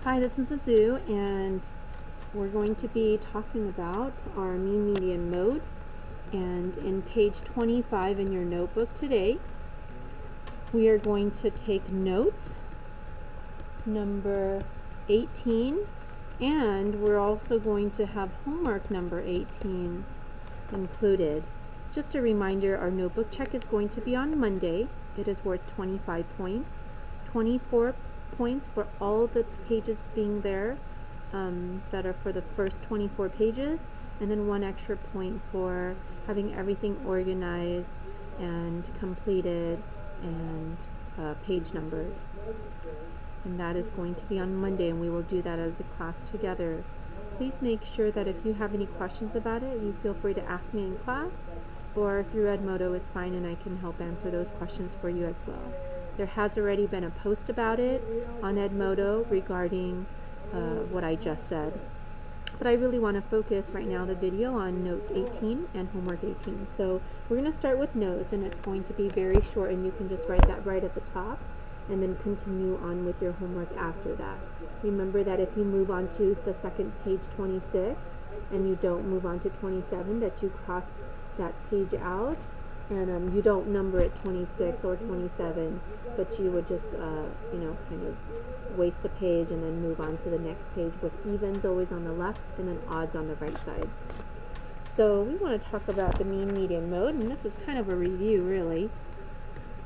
Hi, this is Azu, and we're going to be talking about our mean median mode. And in page 25 in your notebook today, we are going to take notes number 18, and we're also going to have homework number 18 included. Just a reminder, our notebook check is going to be on Monday. It is worth 25 points, 24 points for all the pages being there that are for the first 24 pages, and then 1 extra point for having everything organized and completed and page numbered. And that is going to be on Monday, and we will do that as a class together. Please make sure that if you have any questions about it, you feel free to ask me in class, or through Edmodo is fine, and I can help answer those questions for you as well. There has already been a post about it on Edmodo regarding what I just said. But I really want to focus right now the video on notes 18 and homework 18. So we're going to start with notes, and it's going to be very short, and you can just write that right at the top and then continue on with your homework after that. Remember that if you move on to the second page 26 and you don't move on to 27, that you cross that page out, and you don't number it 26 or 27, but you would just kind of waste a page and then move on to the next page with evens always on the left and then odds on the right side. So we want to talk about the mean median mode, and this is kind of a review really.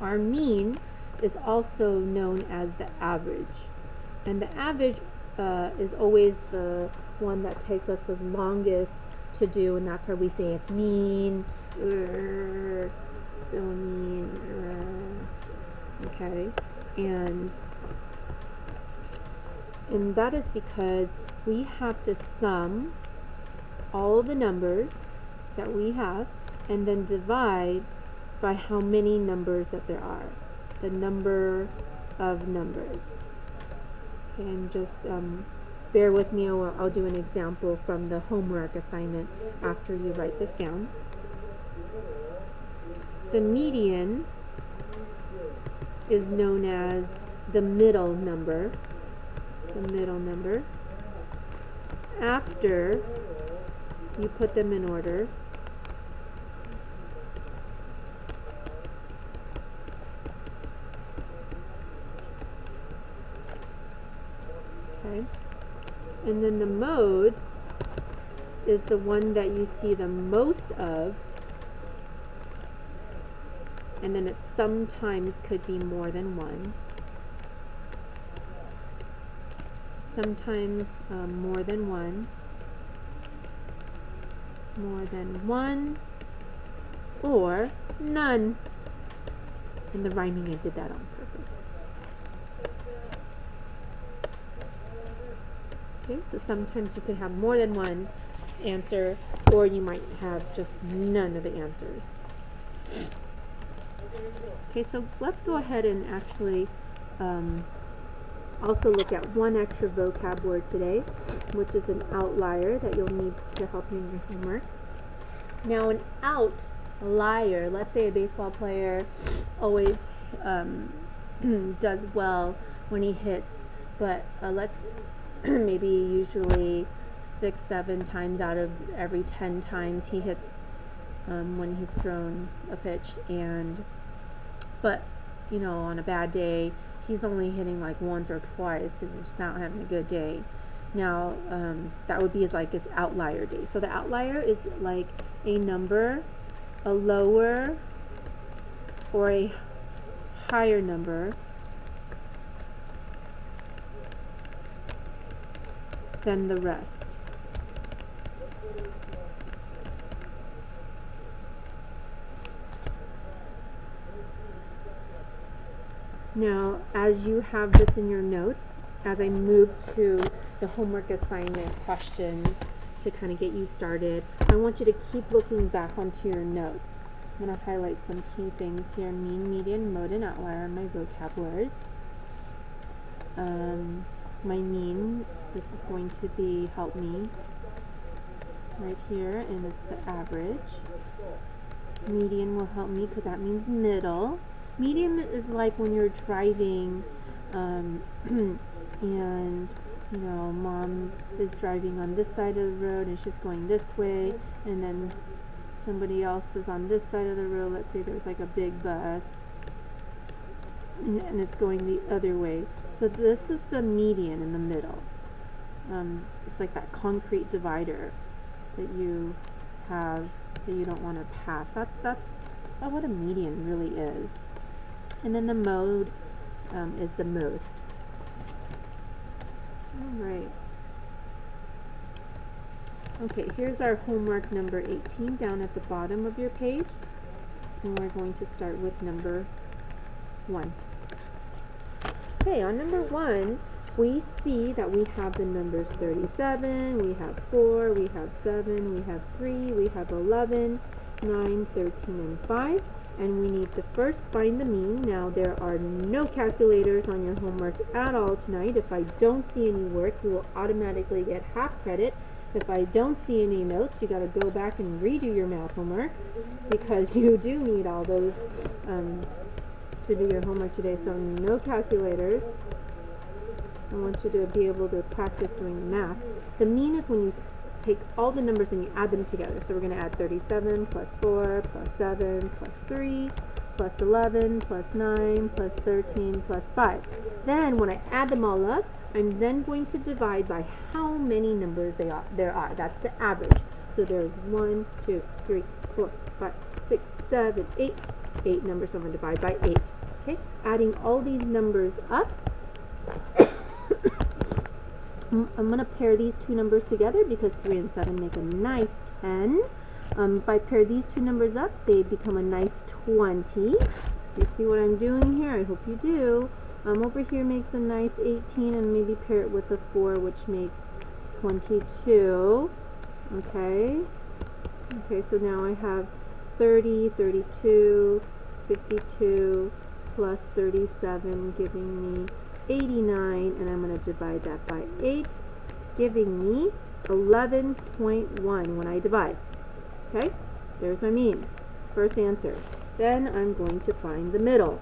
Our mean is also known as the average, and the average is always the one that takes us the longest to do, and that's where we say it's mean, so mean, okay, and that is because we have to sum all of the numbers that we have and then divide by how many numbers that there are, the number of numbers. Okay, and just bear with me, or I'll do an example from the homework assignment after you write this down. The median is known as the middle number. The middle number. After you put them in order, okay, and then the mode is the one that you see the most of, and then it sometimes could be more than one. Sometimes more than one, or none. And the rhyming, I did that on purpose. Okay, so sometimes you could have more than one answer, or you might have just none of the answers. Okay, so let's go ahead and actually also look at one extra vocab word today, which is an outlier that you'll need to help you in your homework. Now, an outlier, let's say a baseball player always does well when he hits, but let's maybe usually 6-7 times out of every 10 times he hits when he's thrown a pitch, but on a bad day he's only hitting like once or twice because he's just not having a good day. Now that would be his outlier day. So the outlier is like a number, a lower or a higher number than the rest. Now, as you have this in your notes, as I move to the homework assignment questions to kind of get you started, I want you to keep looking back onto your notes. I'm going to highlight some key things here: mean, median, mode, and outlier are my vocab words. My mean, this is going to be help me right here, and it's the average. Median will help me because that means middle. Median is like when you're driving and you know, mom is driving on this side of the road and she's going this way, and then somebody else is on this side of the road. Let's say there's like a big bus and it's going the other way. So this is the median in the middle. It's like that concrete divider that you have that you don't want to pass. That's what a median really is. And then the mode is the most. Alright. Okay, here's our homework number 18 down at the bottom of your page. And we're going to start with number 1. Okay, on number 1, we see that we have the numbers 37, we have 4, we have 7, we have 3, we have 11, 9, 13, and 5. And we need to first find the mean. Now, there are no calculators on your homework at all tonight. If I don't see any work, you will automatically get half credit. If I don't see any notes, you got to go back and redo your math homework, because you do need all those to do your homework today. So no calculators. I want you to be able to practice doing the math. The mean is when you take all the numbers and you add them together. So we're going to add 37 plus 4 plus 7 plus 3 plus 11 plus 9 plus 13 plus 5. Then when I add them all up, I'm then going to divide by how many numbers there are. That's the average. So there's 1, 2, 3, 4, 5, 6, 7, 8. 8 numbers, so I'm going to divide by 8. Okay, adding all these numbers up, I'm going to pair these two numbers together because 3 and 7 make a nice 10. If I pair these two numbers up, they become a nice 20. You see what I'm doing here? I hope you do. Over here makes a nice 18, and maybe pair it with a 4, which makes 22. Okay. Okay, so now I have 30, 32, 52, plus 37, giving me 89, and I'm going to divide that by 8, giving me 11.1 when I divide. Okay, there's my mean. First answer. Then I'm going to find the middle.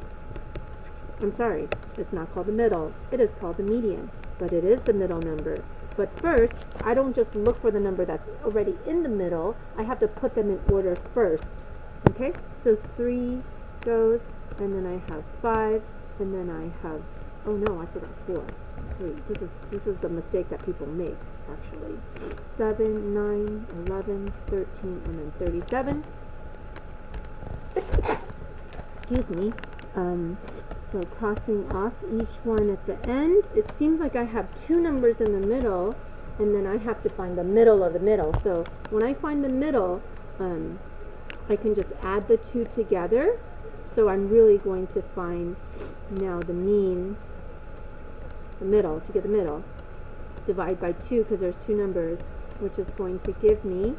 I'm sorry, it's not called the middle. It is called the median, but it is the middle number. But first, I don't just look for the number that's already in the middle. I have to put them in order first. Okay, so 3 goes, and then I have 5, and then I have, oh no, I forgot 4. Wait, this is the mistake that people make, actually. 7, 9, 11, 13, and then 37. Excuse me. So crossing off each one at the end, it seems like I have 2 numbers in the middle, and then I have to find the middle of the middle. So when I find the middle, I can just add the 2 together. So I'm really going to find now the mean, the middle, to get the middle. Divide by 2 because there's 2 numbers, which is going to give me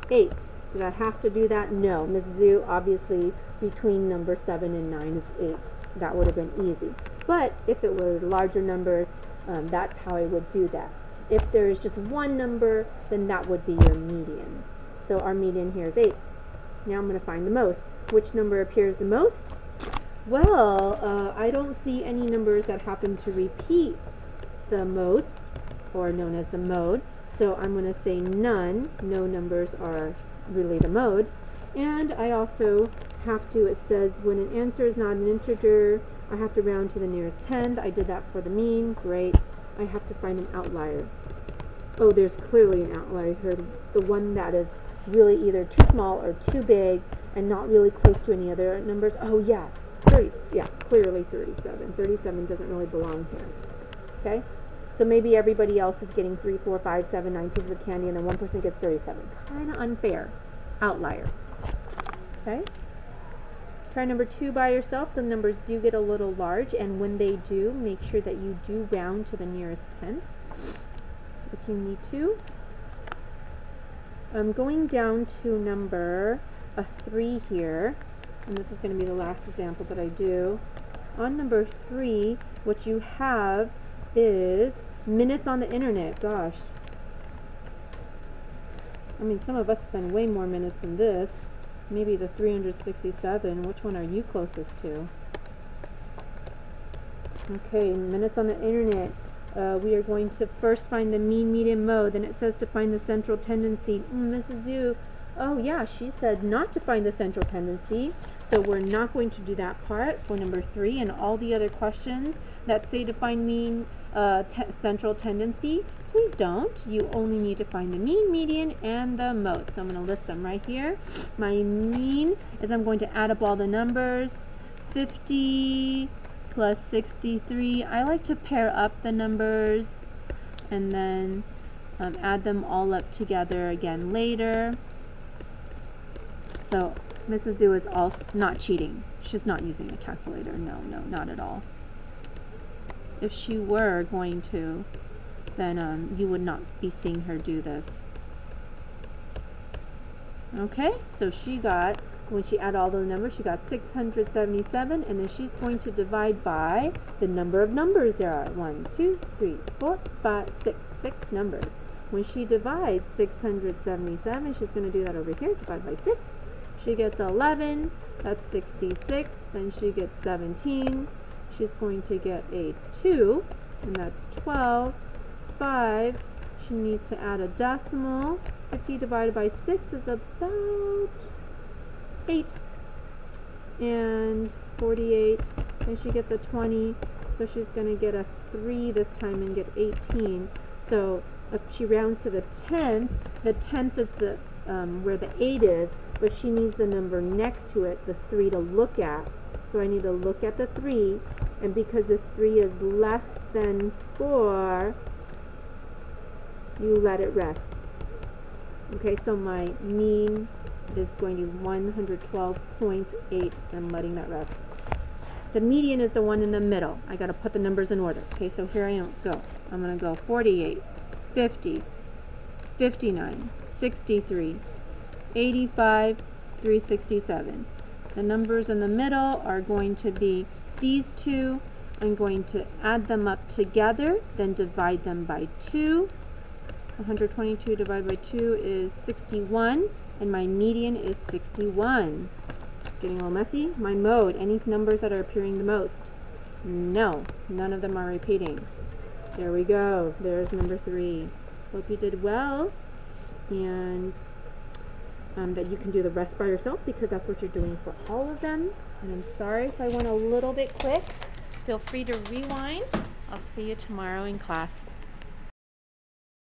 8. Did I have to do that? No. Ms. Zhu, obviously between number 7 and 9 is 8. That would have been easy. But if it were larger numbers, that's how I would do that. If there is just one number, then that would be your median. So our median here is 8. Now I'm going to find the most. Which number appears the most? Well, I don't see any numbers that happen to repeat the most, or known as the mode. So I'm going to say none. No numbers are really the mode. And I also have to, it says when an answer is not an integer, I have to round to the nearest tenth. I did that for the mean. Great. I have to find an outlier. Oh, there's clearly an outlier here. The one that is really either too small or too big and not really close to any other numbers. Oh yeah, 30. Yeah, clearly 37. 37 doesn't really belong here. Okay? So maybe everybody else is getting 3, 4, 5, 7, 9 pieces of candy, and then one person gets 37. Kind of unfair. Outlier. Okay? Try number 2 by yourself. The numbers do get a little large, and when they do, make sure that you do round to the nearest tenth if you need to. I'm going down to number 3 here, and this is going to be the last example that I do. On number 3, what you have is minutes on the internet. Gosh. I mean, some of us spend way more minutes than this. Maybe the 367. Which one are you closest to? Okay, minutes on the internet. We are going to first find the mean, median, mode. Then it says to find the central tendency. Mrs. Zhu, oh yeah, she said not to find the central tendency. So we're not going to do that part for number 3. And all the other questions that say to find mean, central tendency, please don't. You only need to find the mean, median, and the mode. So I'm going to list them right here. My mean is I'm going to add up all the numbers. 50 plus 63. I like to pair up the numbers and then add them all up together again later. So Mrs. Zhu is also not cheating. She's not using a calculator. No, not at all. If she were going to, then you would not be seeing her do this. Okay, so she got, when she added all those numbers, she got 677, and then she's going to divide by the number of numbers there are. 1, 2, 3, 4, 5, 6. 6 numbers. When she divides 677, she's going to do that over here, divide by 6. She gets 11, that's 66, then she gets 17. She's going to get a 2, and that's 12. 5, she needs to add a decimal. 50 divided by 6 is about 8. And 48, and she gets a 20, so she's going to get a 3 this time and get 18. So if she rounds to the 10th is the where the 8 is, but she needs the number next to it, the 3, to look at. So I need to look at the 3, and because the 3 is less than 4, you let it rest. Okay, so my mean is going to be 112.8. I'm letting that rest. The median is the one in the middle. I got to put the numbers in order. Okay, so here I go. I'm going to go 48, 50, 59, 63, 85, 367. The numbers in the middle are going to be these two. I'm going to add them up together, then divide them by 2. 122 divided by 2 is 61, and my median is 61. Getting a little messy. My mode, any numbers that are appearing the most? No, none of them are repeating. There we go. There's number 3. Hope you did well, and that you can do the rest by yourself, because that's what you're doing for all of them. And I'm sorry if I went a little bit quick. Feel free to rewind. I'll see you tomorrow in class.